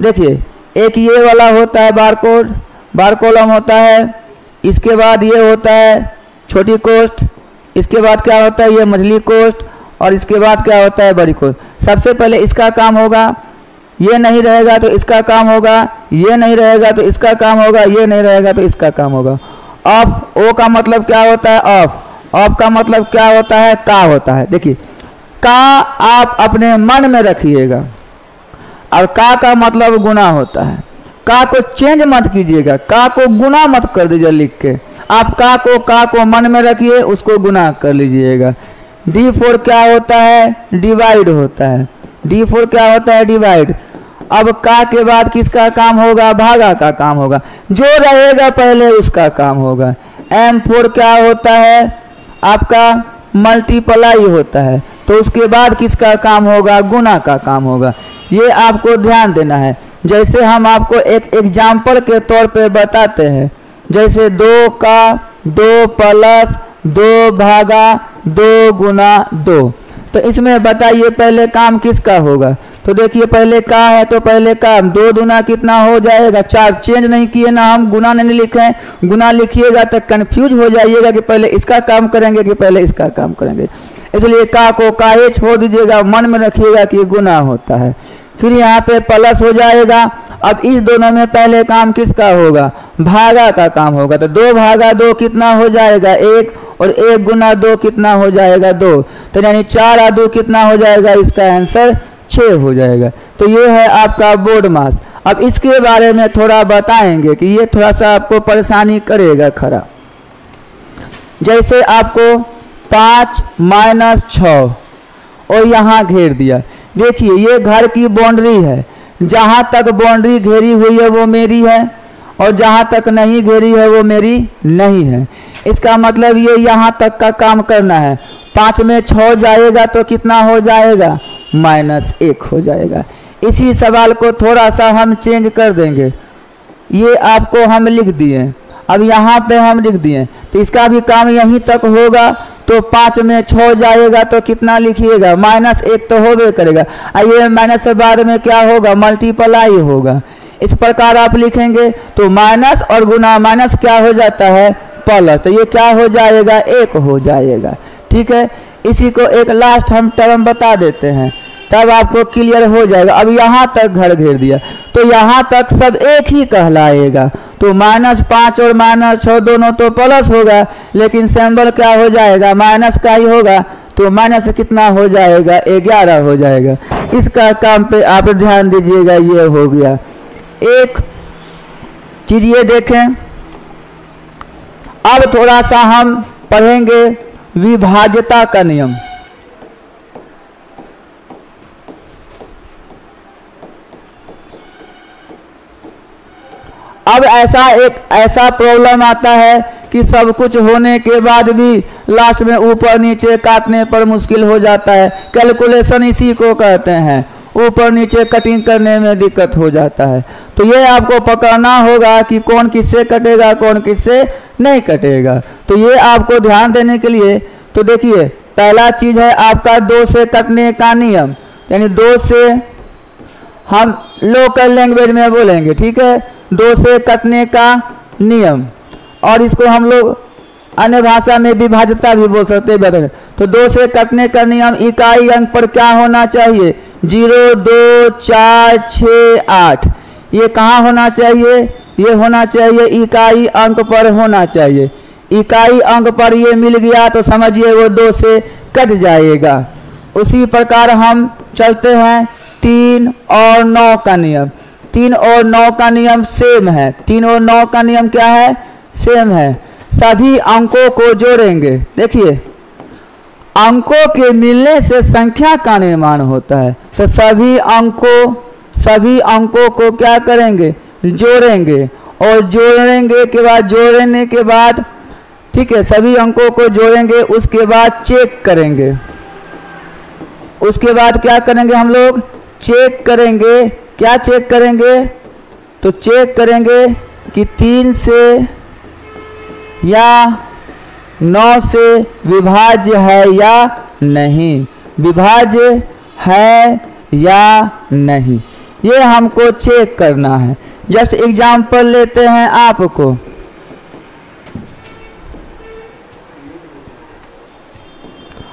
Speaker 1: देखिए एक ये वाला होता है बारकोड, बार कॉलम होता है, इसके बाद ये होता है छोटी कोष्ठ, इसके बाद क्या होता है? ये मझली कोष्ठ, और इसके बाद क्या होता है? बड़ी कोष्ठ। सबसे पहले इसका काम होगा, ये नहीं रहेगा तो इसका काम होगा, ये नहीं रहेगा तो इसका काम होगा, ये नहीं रहेगा तो इसका काम होगा। ऑफ, ओ का मतलब क्या होता है? ऑफ। ऑफ का मतलब क्या होता है? का होता है। देखिए का आप अपने मन में रखिएगा, और का मतलब गुना होता है। का को चेंज मत कीजिएगा, का को गुना मत कर दीजिए लिख के। आप का को मन में रखिए, उसको गुना कर लीजिएगा। D4 क्या होता है? डिवाइड होता है। D4 क्या होता है? डिवाइड। अब का के बाद किसका काम होगा? भागा का काम होगा। जो रहेगा पहले उसका काम होगा। M4 क्या होता है? आपका मल्टीप्लाई होता है, तो उसके बाद किसका काम होगा? गुना का काम होगा। ये आपको ध्यान देना है। जैसे हम आपको एक एग्जाम्पल के तौर पे बताते हैं, जैसे 2 का 2 प्लस 2 भागा 2 गुना 2, तो इसमें बताइए पहले काम किसका होगा? तो देखिए पहले का है तो पहले काम 2 दूना कितना हो जाएगा? 4। चेंज नहीं किए ना, हम गुना नहीं लिखे, गुना लिखिएगा तो कंफ्यूज हो जाइएगा कि पहले इसका काम करेंगे कि पहले इसका काम करेंगे। इसलिए का को काहे छोड़ दीजिएगा, मन में रखिएगा कि गुना होता है। फिर यहाँ पे प्लस हो जाएगा। अब इस दोनों में पहले काम किसका होगा? भागा का काम होगा। तो 2 भागा 2 कितना हो जाएगा? 1, और 1 गुना 2 कितना हो जाएगा? 2। तो यानी 4 और 2 कितना हो जाएगा? इसका आंसर 6 हो जाएगा। तो ये है आपका बोर्ड मास। अब इसके बारे में थोड़ा बताएंगे कि ये थोड़ा सा आपको परेशानी करेगा खरा। जैसे आपको 5 माइनस 6 और यहाँ घेर दिया। देखिए ये घर की बाउंड्री है, जहाँ तक बाउंड्री घेरी हुई है वो मेरी है, और जहाँ तक नहीं घेरी है वो मेरी नहीं है। इसका मतलब ये यहाँ तक का काम करना है। 5 में 6 जाएगा तो कितना हो जाएगा? -1 हो जाएगा। इसी सवाल को थोड़ा सा हम चेंज कर देंगे। ये आपको हम लिख दिए, अब यहाँ पे हम लिख दिए, तो इसका भी काम यहीं तक होगा। तो 5 में 6 जाएगा तो कितना लिखिएगा? -1 तो होबे करेगा। ये माइनस से बाद में क्या होगा? मल्टीप्लाई होगा। इस प्रकार आप लिखेंगे तो माइनस और गुना माइनस क्या हो जाता है? प्लस। तो ये क्या हो जाएगा? 1 हो जाएगा। ठीक है। इसी को एक लास्ट हम टर्म बता देते हैं, तब आपको क्लियर हो जाएगा। अब यहाँ तक घर घेर दिया तो यहाँ तक सब एक ही कहलाएगा। तो -5 और -6 दोनों तो प्लस होगा, लेकिन सिंबल क्या हो जाएगा? माइनस का ही होगा। तो माइनस कितना हो जाएगा? 11 हो जाएगा। इसका काम पे आप ध्यान दीजिएगा। ये हो गया। एक चीज ये देखें, अब थोड़ा सा हम पढ़ेंगे विभाज्यता का नियम। अब ऐसा प्रॉब्लम आता है कि सब कुछ होने के बाद भी लास्ट में ऊपर नीचे काटने पर मुश्किल हो जाता है। कैलकुलेशन इसी को कहते हैं, ऊपर नीचे कटिंग करने में दिक्कत हो जाता है। तो ये आपको पकड़ना होगा कि कौन किससे कटेगा, कौन किससे नहीं कटेगा। तो ये आपको ध्यान देने के लिए, तो देखिए पहला चीज़ है आपका 2 से कटने का नियम, यानी 2 से हम लोकल लैंग्वेज में बोलेंगे, ठीक है, 2 से कटने का नियम, और इसको हम लोग अन्य भाषा में विभाज्यता भी बोल सकते हैं। तो 2 से कटने का नियम इकाई अंक पर क्या होना चाहिए, 0, 2, 4, 6, 8, ये कहाँ होना चाहिए, ये होना चाहिए इकाई अंक पर होना चाहिए। इकाई अंक पर ये मिल गया तो समझिए वो 2 से कट जाएगा। उसी प्रकार हम चलते हैं 3 और 9 का नियम। 3 और 9 का नियम सेम है। 3 और 9 का नियम क्या है, सेम है। सभी अंकों को जोड़ेंगे। देखिए अंकों के मिलने से संख्या का निर्माण होता है, तो सभी अंकों को क्या करेंगे, जोड़ेंगे, और जोड़ने के बाद ठीक है, सभी अंकों को जोड़ेंगे, उसके बाद चेक करेंगे। उसके बाद क्या करेंगे हम लोग, चेक करेंगे। क्या चेक करेंगे, तो चेक करेंगे कि 3 से या 9 से विभाज्य है या नहीं, विभाज्य है या नहीं, ये हमको चेक करना है। जस्ट एग्जाम्पल लेते हैं आपको।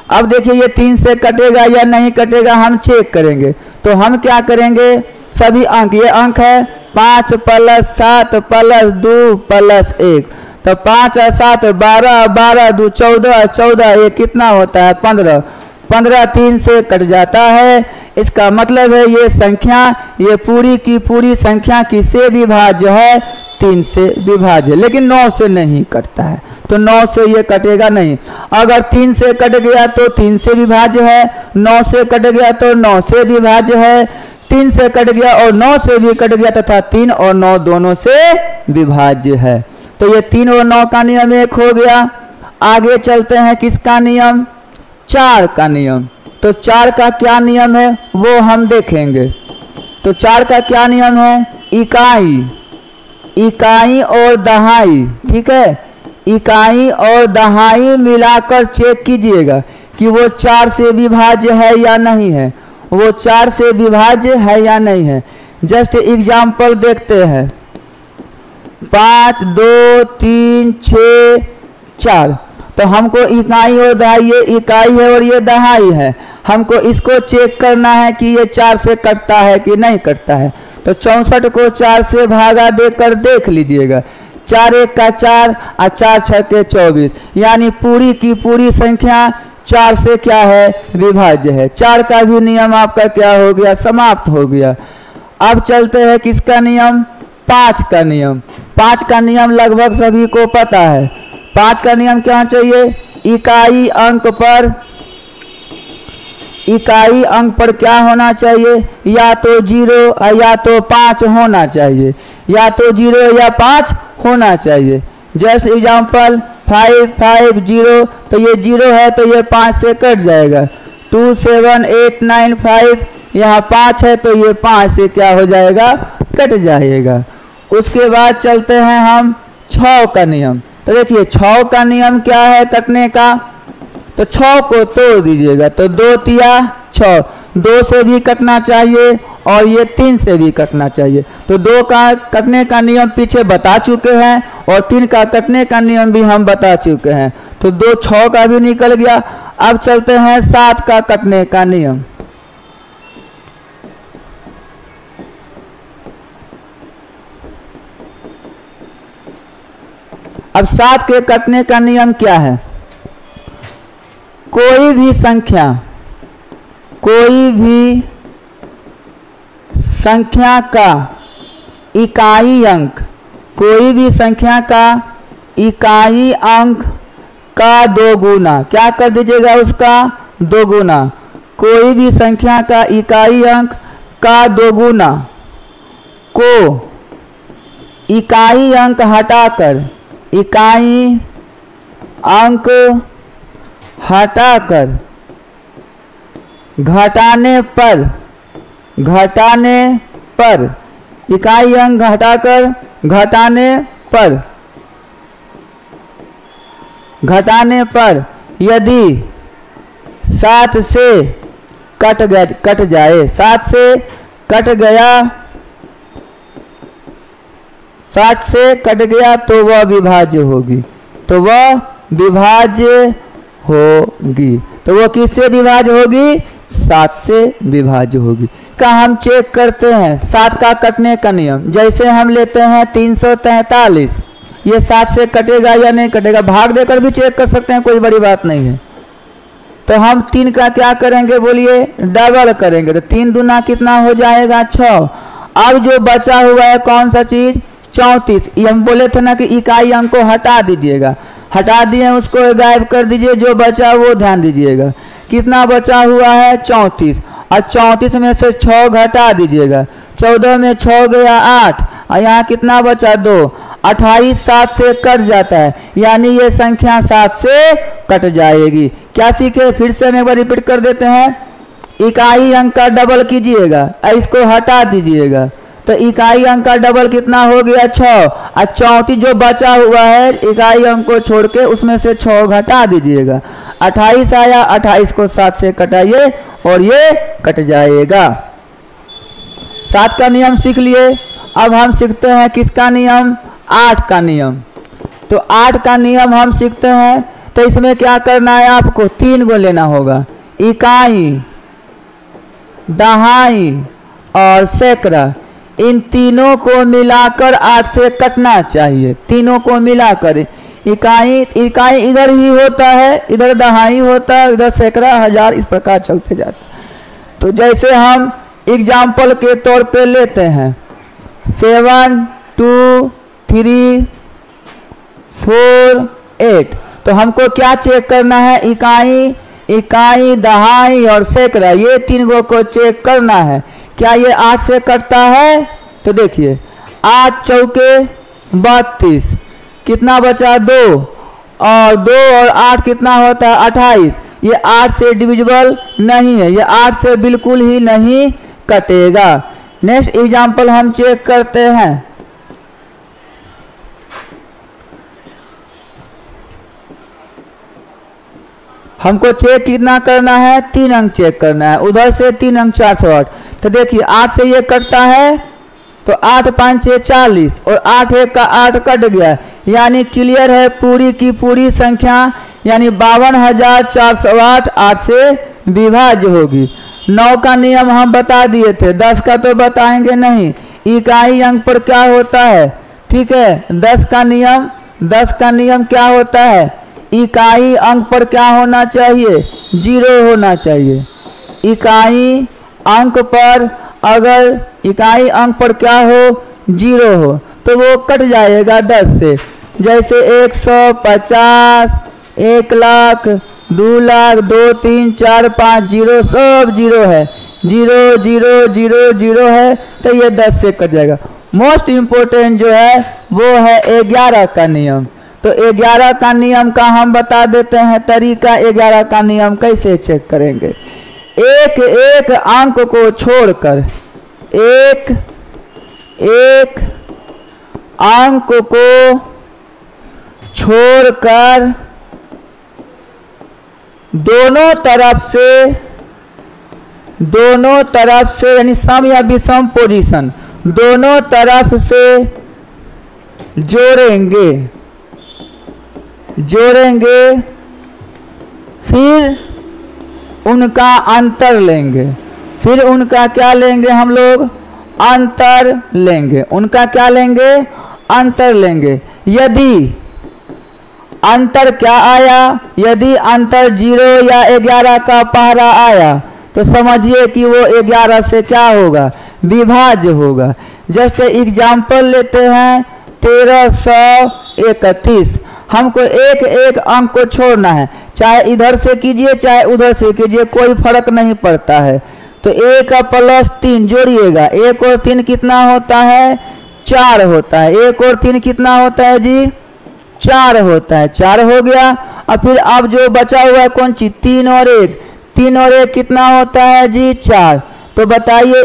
Speaker 1: अब देखिए ये 3 से कटेगा या नहीं कटेगा, हम चेक करेंगे। तो हम क्या करेंगे, सभी अंक, ये अंक है 5 + 7 + 2 + 1, तो 5 और 7 12, 12 2 14, 14 ये कितना होता है 15, 15 3 से कट जाता है। इसका मतलब है ये संख्या, ये पूरी की पूरी संख्या किससे विभाज्य है, 3 से विभाज्य, लेकिन 9 से नहीं कटता है, तो 9 से ये कटेगा नहीं। अगर 3 से कट गया तो 3 से विभाज्य है, 9 से कट गया तो 9 से विभाज्य है, 3 से कट गया और 9 से भी कट गया तथा 3 और 9 दोनों से विभाज्य है। तो ये 3 और 9 का नियम एक हो गया। आगे चलते हैं किसका नियम, 4 का नियम। तो 4 का क्या नियम है वो हम देखेंगे। तो 4 का क्या नियम है, इकाई और दहाई, ठीक है, इकाई और दहाई मिलाकर चेक कीजिएगा कि वो 4 से विभाज्य है या नहीं है, वो 4 से विभाज्य है या नहीं है। जस्ट एग्जाम्पल देखते हैं, 5 2 3 6 4, तो हमको इकाई और दहाई, ये इकाई है और ये दहाई है, हमको इसको चेक करना है कि ये 4 से कटता है कि नहीं कटता है। तो 64 को 4 से भागा देकर देख लीजिएगा, 4 1 का 4 और 4 6 के 24, यानी पूरी की पूरी संख्या 4 से क्या है, विभाज्य है। 4 का भी नियम आपका क्या हो गया, समाप्त हो गया। अब चलते हैं किसका नियम, 5 का नियम। 5 का नियम लगभग सभी को पता है। 5 का नियम क्या चाहिए, इकाई अंक पर क्या होना चाहिए, या तो 0 या तो 5 होना चाहिए, या तो 0 या 5 होना चाहिए। जैसे एग्जाम्पल 5 5 0, तो ये 0 है तो ये 5 से कट जाएगा। 2 7 8 9 5, यहाँ 5 है तो ये 5 से क्या हो जाएगा, कट जाएगा। उसके बाद चलते हैं हम 6 का नियम। तो देखिए 6 का नियम क्या है कटने का, तो 6 को तोड़ दीजिएगा, तो 2 तिया 6, 2 से भी कटना चाहिए और ये 3 से भी कटना चाहिए। तो 2 का कटने का नियम पीछे बता चुके हैं और 3 का कटने का नियम भी हम बता चुके हैं। तो 2 6 का भी निकल गया। अब चलते हैं 7 का कटने का नियम। अब 7 के कटने का नियम क्या है, कोई भी संख्या का इकाई अंक, कोई भी संख्या का इकाई अंक का 2 गुना, क्या कर दीजिएगा उसका 2 गुना, कोई भी संख्या का इकाई अंक का 2 गुना को इकाई अंक हटाकर, इकाई अंक हटाकर घटाने पर, घटाने पर, इकाई अंक हटाकर घटाने पर, घटाने पर यदि 7 से कट जाए, 7 से कट गया, 7 से कट गया तो वह विभाज्य होगी, तो वह विभाज्य होगी। तो वह किससे विभाज्य होगी? 7 से विभाज्य होगी। का हम चेक करते हैं 7 का कटने का नियम। जैसे हम लेते हैं 343, ये 7 से कटेगा या नहीं कटेगा, भाग देकर भी चेक कर सकते हैं, कोई बड़ी बात नहीं है। तो हम 3 का क्या करेंगे बोलिए? डबल करेंगे। तो 3 दूना कितना हो जाएगा? 6। अब जो बचा हुआ है कौन सा चीज? 34। ये हम बोले थे ना कि इकाई अंक को हटा दीजिएगा, हटा दिए, उसको गायब कर दीजिए, जो बचा वो ध्यान दीजिएगा। कितना बचा हुआ है? 34। और 34 में से 6 घटा दीजिएगा, 14 में 6 गया 8, और यहाँ कितना बचा? 2। 28 7 से कट जाता है, यानी ये संख्या 7 से कट जाएगी। क्या सीखे? फिर से हम एक बार रिपीट कर देते हैं। इकाई अंक का डबल कीजिएगा, इसको हटा दीजिएगा, तो इकाई अंक का डबल कितना हो गया? 6। और 34 जो बचा हुआ है इकाई अंक को छोड़ के उसमें से 6 घटा दीजिएगा, 28 आया, 28 को 7 से कटाइए और ये कट जाएगा। 7 का नियम सीख लिए। अब हम सीखते हैं किसका नियम? 8 का नियम। तो 8 का नियम हम सीखते हैं, तो इसमें क्या करना है आपको? 3 को लेना होगा, इकाई, दहाई और सैकड़ा, इन तीनों को मिलाकर 8 से कटना चाहिए। तीनों को मिलाकर इकाई इधर ही होता है, इधर दहाई होता है, इधर सैकड़ा, हजार, इस प्रकार चलते जाते। तो जैसे हम एग्जाम्पल के तौर पे लेते हैं 7 2 3 4 8, तो हमको क्या चेक करना है? इकाई, दहाई और सैकड़ा, ये 3 को चेक करना है। क्या ये 8 से कटता है? तो देखिए 8 चौके 32, कितना बचा? 2, और 2 और 8 कितना होता है? 28। ये 8 से डिविजिबल नहीं है, ये 8 से बिल्कुल ही नहीं कटेगा। नेक्स्ट एग्जाम्पल हम चेक करते हैं। हमको चेक कितना करना है? 3 अंक चेक करना है, उधर से 3 अंक 408। तो देखिए 8 से ये कटता है, तो 8 5 6 40, और 8 1 का 8 कट गया, यानी क्लियर है पूरी की पूरी संख्या यानी 52,408 8 से विभाज्य होगी। 9 का नियम हम बता दिए थे, 10 का तो बताएंगे नहीं। इकाई अंक पर क्या होता है? ठीक है, 10 का नियम क्या होता है? इकाई अंक पर क्या होना चाहिए? 0 होना चाहिए। इकाई अंक पर अगर इकाई अंक पर क्या हो? 0 हो, तो वो कट जाएगा 10 से। जैसे 150, 1 लाख, 2 लाख, 2 3 4 5 0, सब 0 है, 0 0 0 0 है, तो ये 10 से कट जाएगा। मोस्ट इम्पोर्टेंट जो है वो है 11 का नियम। तो 11 का नियम का हम बता देते हैं तरीका। 11 का नियम कैसे चेक करेंगे? एक अंक को छोड़कर, एक अंक को छोड़कर दोनों तरफ से यानी सम या विषम पोजीशन, दोनों तरफ से जोड़ेंगे, फिर उनका अंतर लेंगे। फिर उनका क्या लेंगे हम लोग? अंतर लेंगे। उनका क्या लेंगे? अंतर लेंगे। यदि अंतर क्या आया? यदि अंतर 0 या 11 का पहरा आया तो समझिए कि वो 11 से क्या होगा? विभाज्य होगा। जस्ट एग्जाम्पल लेते हैं 1331। हमको एक अंक को छोड़ना है, चाहे इधर से कीजिए चाहे उधर से कीजिए, कोई फर्क नहीं पड़ता है। तो 1 + 3 जोड़िएगा, 1 और 3 कितना होता है? 4 होता है। 1 और 3 कितना होता है जी? 4 होता है। 4 हो गया। और फिर अब जो बचा हुआ है कौन सी? 3 और 1। 3 और 1 कितना होता है जी? 4। तो बताइए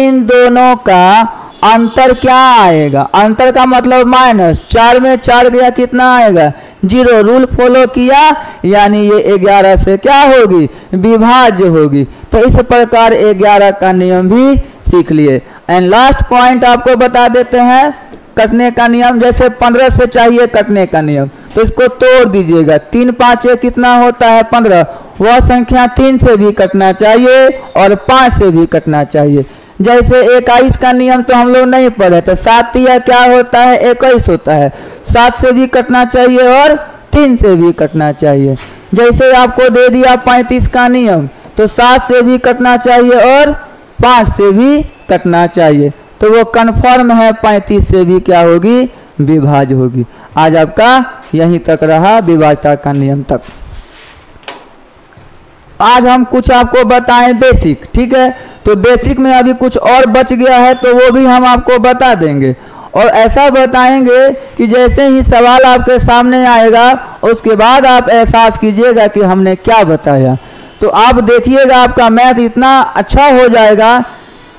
Speaker 1: इन दोनों का अंतर क्या आएगा? अंतर का मतलब माइनस। 4 में 4 गया, कितना आएगा? 0। रूल फॉलो किया, यानी ये 11 से क्या होगी? विभाज्य होगी। तो इस प्रकार 11 का नियम भी सीख लिए। एंड लास्ट पॉइंट आपको बता देते हैं कटने का नियम। जैसे 15 से चाहिए कटने का नियम, तो इसको तोड़ दीजिएगा। 3 5 कितना होता है? 15। वह संख्या 3 से भी कटना चाहिए और 5 से भी कटना चाहिए। जैसे 21 का नियम तो हम लोग नहीं पढ़े, तो 7 या क्या होता है? 21 होता है। 7 से भी कटना चाहिए और 3 से भी कटना चाहिए। जैसे आपको दे दिया 35 का नियम, तो 7 से भी कटना चाहिए और 5 से भी कटना चाहिए। तो वो कन्फर्म है 35 से भी क्या होगी? विभाज्य होगी। आज आपका यहीं तक रहा, विभाज्यता का नियम तक। आज हम कुछ आपको बताएं बेसिक, ठीक है? तो बेसिक में अभी कुछ और बच गया है, तो वो भी हम आपको बता देंगे। और ऐसा बताएंगे कि जैसे ही सवाल आपके सामने आएगा उसके बाद आप एहसास कीजिएगा कि हमने क्या बताया। तो आप देखिएगा आपका मैथ इतना अच्छा हो जाएगा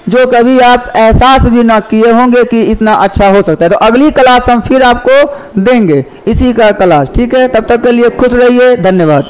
Speaker 1: जो कभी आप एहसास भी ना किए होंगे कि इतना अच्छा हो सकता है। तो अगली क्लास हम फिर आपको देंगे इसी का क्लास, ठीक है? तब तक के लिए खुश रहिए, धन्यवाद।